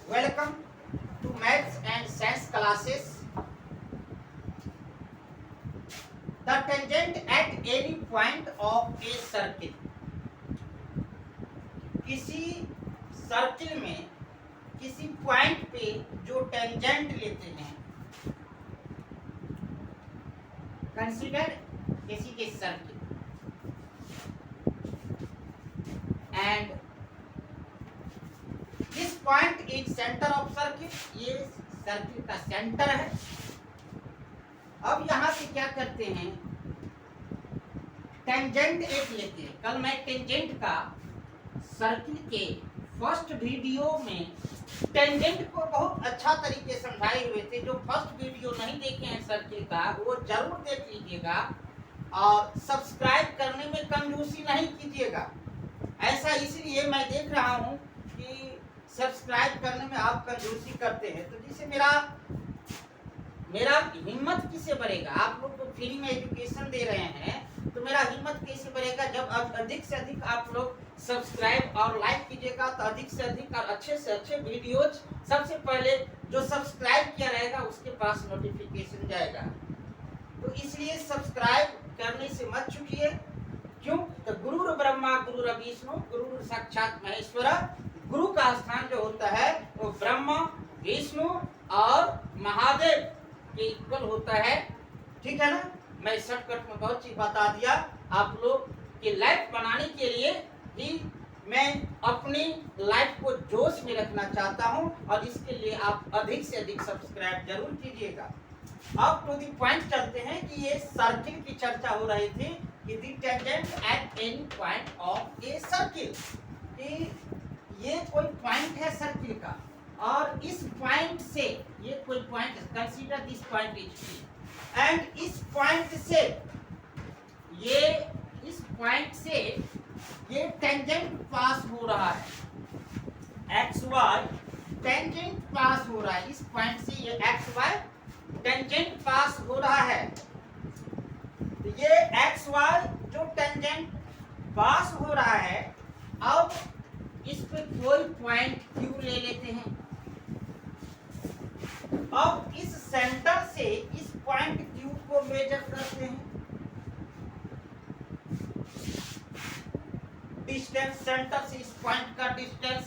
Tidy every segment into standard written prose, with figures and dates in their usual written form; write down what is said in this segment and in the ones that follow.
Welcome to Maths and Science classes. The tangent at any point of a circle. किसी circle में किसी point पे जो tangent लेते हैं, कंसीडर किसी के circle and this point is centre of circle. ये सर्किल का सेंटर है. अब यहां से क्या करते हैं, टेंजेंट एक लेते हैं. कल मैं टेंजेंट का सर्किल के फर्स्ट वीडियो में टेंजेंट को बहुत अच्छा तरीके समझाए हुए थे. जो फर्स्ट वीडियो नहीं देखे हैं सर्किल का, वो जरूर देख लीजिएगा और सब्सक्राइब करने में कंजूसी नहीं कीजिएगा. ऐसा इसलिए मैं देख रहा हूं कि सब्सक्राइब करने में आप कंजूसी करते हैं, तो जिससे मेरा हिम्मत किससे बढ़ेगा. आप लोग तो फ्री में एजुकेशन दे रहे हैं, तो मेरा हिम्मत कैसे बढ़ेगा जब अधिक से अधिक आप लोग सब्सक्राइब और लाइक कीजिएगा. तो अधिक से अधिक और अच्छे से अच्छे वीडियोज सबसे पहले जो सब्सक्राइब किया रहेगा उसके पास नोटिफिकेशन जाएगा. तो इसलिए सब्सक्राइब करने से मत चूकिए. क्यों? तो गुरु ब्रह्मा गुरु विष्णु गुरु साक्षात महेश्वर. गुरु का स्थान जो होता है वो ब्रह्मा विष्णु और महादेव के इक्वल होता है. ठीक है ना. मैं शॉर्टकट में बहुत चीज बता दिया. आप लोग की लाइफ बनाने के लिए ही मैं अपनी लाइफ को जोश में रखना चाहता हूं, और इसके लिए आप अधिक से अधिक सब्सक्राइब जरूर कीजिएगा. अब टू दी पॉइंट चलते हैं कि ये सर्किल की चर्चा हो रही थी कि the tangent at any point of a circle. कि ये कोई पॉइंट है सर्किल का, और इस पॉइंट से ये कोई point, consider this point is P, and इस पॉइंट से ये टेंजेंट पास हो रहा है. एक्स वाई टेंजेंट पास हो रहा है. इस पॉइंट से ये एक्स वाई टेंजेंट पास हो रहा है. तो ये एक्स वाई जो टेंजेंट पास हो रहा है, अब इस पे कोई पॉइंट क्यू ले लेते हैं. अब इस सेंटर से इस पॉइंट क्यू को मेजर करते हैं. डिस्टेंस सेंटर से इस पॉइंट का डिस्टेंस,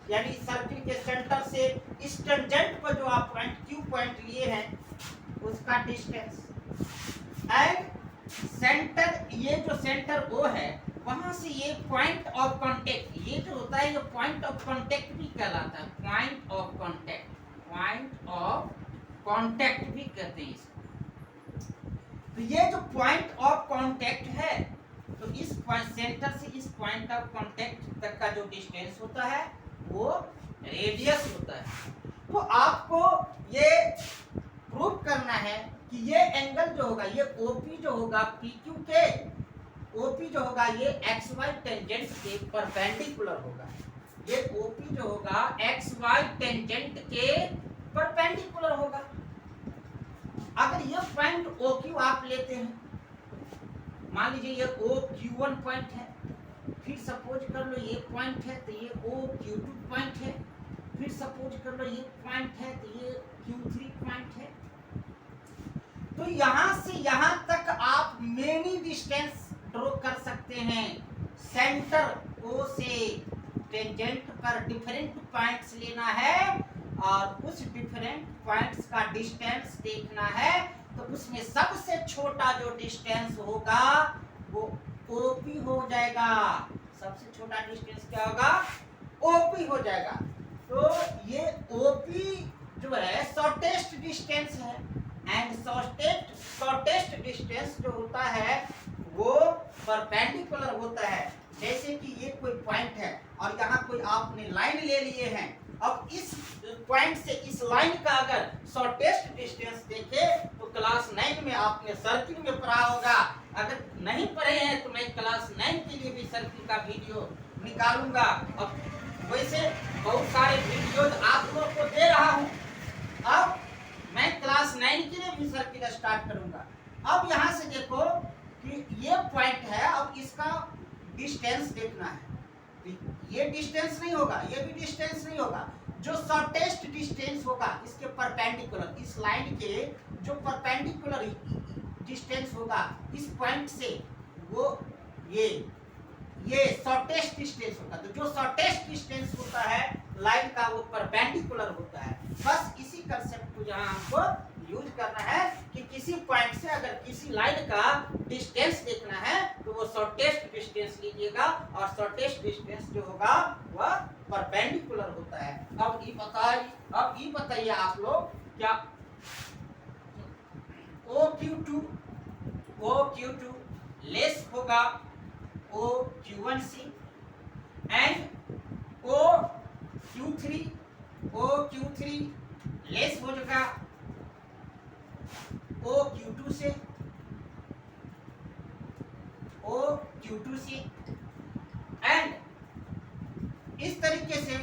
यानी सर्किल के सेंटर से इस टेंजेंट पर जो आप पॉइंट क्यू पॉइंट लिए हैं उसका डिस्टेंस. एंड सेंटर, ये जो सेंटर ओ है, वहां से ये पॉइंट ऑफ कांटेक्ट, ये जो होता है ये पॉइंट ऑफ कांटेक्ट भी कहलाता है. पॉइंट ऑफ कांटेक्ट भी कहते हैं इसको. तो ये जो पॉइंट ऑफ कांटेक्ट है, तो इस पॉइंट सेंटर से इस पॉइंट ऑफ कांटेक्ट तक का जो डिस्टेंस होता है वो रेडियस होता है. तो आपको ये प्रूव करना है कि ये एंगल जो होगा, ये ओपी जो होगा पीक्यू के, ओपी जो होगा ये एक्स वाई टेंजेंट के परपेंडिकुलर होगा. ये ओपी जो होगा एक्स वाई टेंजेंट के परपेंडिकुलर होगा. अगर ये पॉइंट ओ क्यू आप लेते हैं, मान लीजिए ये ओ क्यू वन पॉइंट है, फिर सपोज कर लो ये पॉइंट है तो ये ओ क्यू टू पॉइंट है, फिर सपोज कर लो ये पॉइंट है तो ये क्यू थ्री पॉइंट है. तो यहां से यहां तक आप मेनी डिस्टेंस ड्रॉ कर सकते हैं. सेंटर ओ से टेंजेंट पर डिफरेंट पॉइंट्स लेना है और उस डिफरेंट पॉइंट्स का डिस्टेंस देखना है. तो उसमें सबसे छोटा जो डिस्टेंस होगा वो ओपी हो जाएगा. सबसे छोटा डिस्टेंस क्या होगा? ओपी हो जाएगा. तो ये ओपी जो है शॉर्टेस्ट डिस्टेंस है, एंड शॉर्टेस्ट डिस्टेंस जो होता है वो परपेंडिकुलर होता है. जैसे कि ये कोई पॉइंट है और यहाँ कोई आपने लाइन ले लिए हैं. अब इस पॉइंट से इस लाइन का अगर शॉर्टेस्ट डिस्टेंस देखे तो क्लास 9 में आपने सर्किल में पढ़ा होगा. अगर नहीं पढ़े हैं तो मैं क्लास 9 के लिए भी सर्किल का वीडियो निकालूंगा. अब वैसे बहुत सारे वीडियोज आप लोग को दे रहा हूँ. अब मैं क्लास 9 के लिए भी सर्किल स्टार्ट करूंगा. अब यहाँ से देखो कि ये पॉइंट है, अब इसका डिस्टेंस देखना है. ये डिस्टेंस नहीं होगा, ये भी डिस्टेंस नहीं होगा. जो शॉर्टेस्ट डिस्टेंस होगा इसके परपेंडिकुलर, इस लाइन के जो परपेंडिकुलर डिस्टेंस होगा इस पॉइंट से, वो ये शॉर्टेस्ट डिस्टेंस होगा। तो जो शॉर्टेस्ट डिस्टेंस होता है लाइन का वो परपेंडिकुलर होता है। बस इसी कंसेप्ट को यहाँ हमको यूज करना है कि किसी पॉइंट से अगर किसी लाइन का डिस्टेंस देखना है तो वो शॉर्टेस्ट डिस्टेंस लीजिएगा और शॉर्टेस्ट डिस्टेंस जो होगा वह परपेंडिकुलर होता है। अब ये बताइए आप लोग, क्या OQ2 लेस होगा OQ1 से एंड OQ3 लेस हो जाएगा OQ2 से एंड इस तरीके से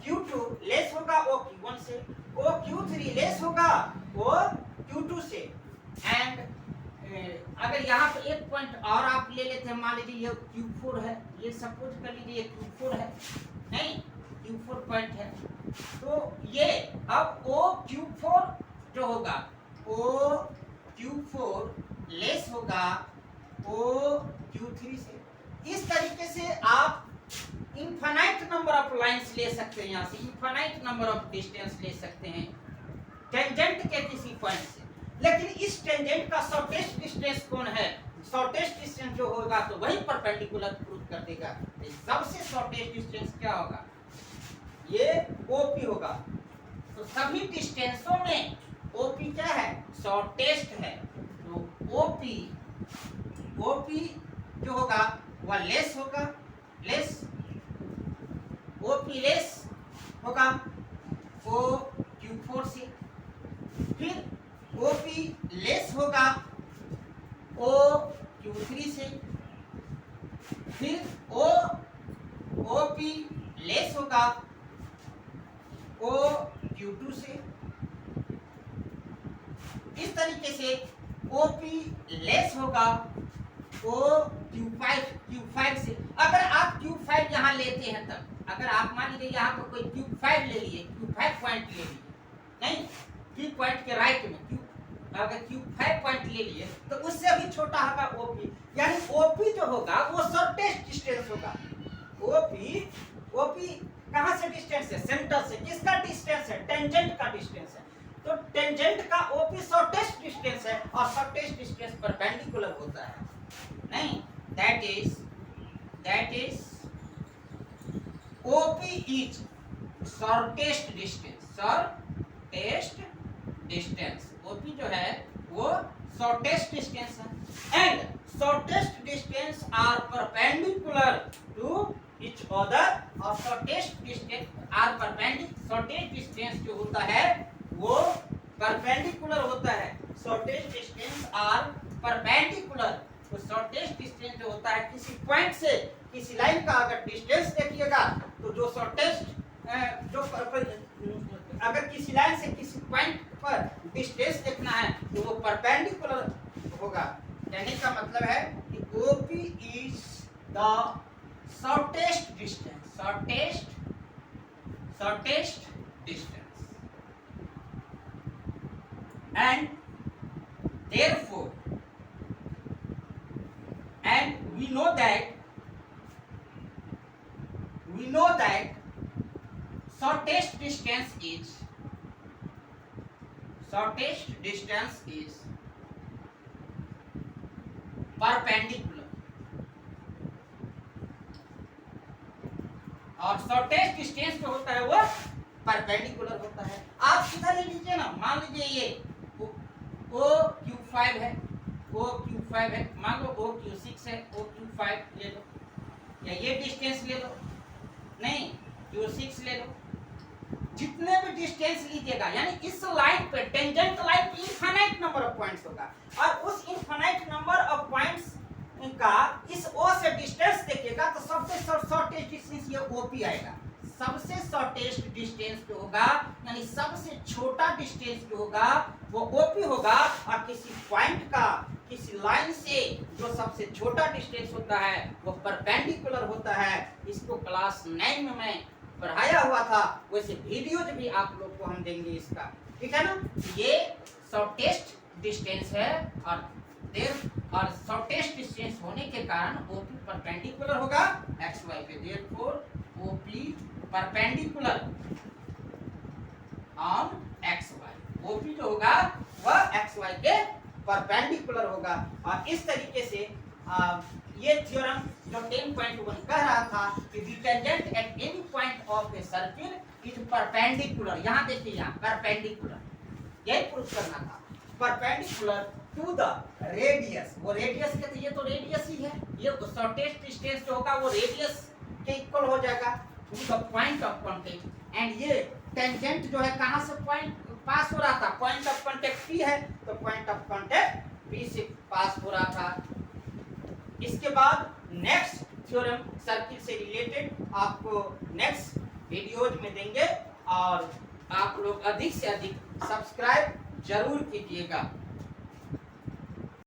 OQ2 लेस होगा OQ1 से, OQ3 लेस होगा OQ2 से एंड अगर यहाँ पे एक पॉइंट और आप ले लेते हैं, मान लीजिए ये Q4 है, ये सपोज कर लीजिए ये Q4 है, नहीं Q4 पॉइंट है, तो ये अब OQ4 जो होगा OQ4 लेस होगा OQ3 से। इस तरीके से आप इनफाइनाइट नंबर ऑफ लाइंस ले सकते हैं, यहाँ से इनफाइनाइट नंबर ऑफ डिस्टेंस ले सकते हैं टेंजेंट के किसी पॉइंट से। लेकिन इस टेंजेंट का शॉर्टेस्ट डिस्टेंस कौन है? शॉर्टेस्ट डिस्टेंस जो होगा तो वही परपेंडिकुलर प्रूव कर देगा। सबसे शॉर्टेस्ट डिस्टेंस क्या होगा? ये OP होगा। तो सभी डिस्टेंसों में OP क्या है? शॉर्टेस्ट है। तो OP जो होगा वह लेस होगा, OP लेस होगा OQ4 से, फिर OP लेस होगा OQ3 से, फिर OP लेस होगा OQ2 से। इस तरीके से OP लेस होगा Q5 से। अगर आप Q5 यहाँ लेते हैं तब, अगर आप मान लीजिए यहाँ पर कोई Q5 ले लिए, Q5 पॉइंट ले लिए, नहीं Q पॉइंट के राइट में अगर Q5 पॉइंट ले लिए तो उससे भी छोटा होगा OP, यानी OP जो होगा वो शॉर्टेस्ट डिस्टेंस होगा। OP कहाँ से डिस्टेंस है? सेंटर से। किसका डिस्टेंस है? टेंजेंट का डिस्टेंस है। तो टेंजेंट का OP शॉर्टेस्ट डिस्टेंस है और शॉर्टेस्ट डिस्टेंस परपेंडिकुलर होता है, नहीं that is OP is shortest distance. OP जो है वो शॉर्टेस्ट डिस्टेंस है and shortest distance are perpendicular to each other और शॉर्टेस्ट डिस्टेंस जो होता है वो परपेंडिकुलर होता है। Shortest distance are perpendicular. तो शॉर्टेस्ट डिस्टेंस जो होता है किसी पॉइंट से किसी लाइन का अगर डिस्टेंस देखिएगा तो जो शॉर्टेस्ट अगर किसी लाइन से किसी पॉइंट पर डिस्टेंस देखना है तो वो परपेंडिकुलर होगा। कहने का मतलब है कि OP is the shortest distance and therefore we know that shortest distance is perpendicular और शॉर्टेस्ट डिस्टेंस जो होता है वो परपेंडिकुलर होता है। आप सीधा ले लीजिए ना, मान लीजिए ये OQ5 है, मान लो OQ6 है, OQ5 ले लो, या ये डिस्टेंस ले लो, नहीं Q6 ले लो। जितने भी डिस्टेंस लीजिएगा यानी इस लाइन पे टेंजेंट लाइन पे इनफाइनाइट नंबर ऑफ पॉइंट्स होगा और उस इनफाइनाइट नंबर ऑफ पॉइंट्स का इस O से डिस्टेंस देखिएगा तो सबसे शॉर्टेस्ट डिस्टेंस ये OP आएगा। सबसे शॉर्टेस्ट डिस्टेंस जो होगा यानी सबसे छोटा डिस्टेंस जो होगा वो OP होगा और किसी इस लाइन से जो सबसे छोटा डिस्टेंस होता है वो परपेंडिकुलर होता है। इसको क्लास 9 में मैं पढ़ाया हुआ था, वैसे वीडियोज भी आप लोग को हम देंगे इसका, ठीक है ना। ये शॉर्टेस्ट डिस्टेंस है और शॉर्टेस्ट डिस्टेंस होने के कारण OP परपेंडिकुलर होगा XY पे। Therefore OP perpendicular on XY, OP जो होगा वह XY के परपेंडिकुलर होगा। और इस तरीके से ये थ्योरम जो 10.1 कह रहा था कि the tangent at any point of a circle is perpendicular, यहाँ देखिए यहाँ परपेंडिकुलर, यही प्रूफ करना था, परपेंडिकुलर टू द रेडियस। वो रेडियस कहते ये तो रेडियस ही है, ये शॉर्टेस्ट डिस्टेंस जो होगा वो रेडियस के इक्वल हो जाएगा to the point of contact. And ये टेंजेंट जो है कहाँ से पॉइंट पास हो रहा था, पॉइंट ऑफ कांटेक्ट P है, तो पॉइंट ऑफ कांटेक्ट P से पास हो रहा था। इसके बाद नेक्स्ट थ्योरम सर्किल से रिलेटेड आपको नेक्स्ट वीडियोज में देंगे, और आप लोग अधिक से अधिक सब्सक्राइब जरूर कीजिएगा।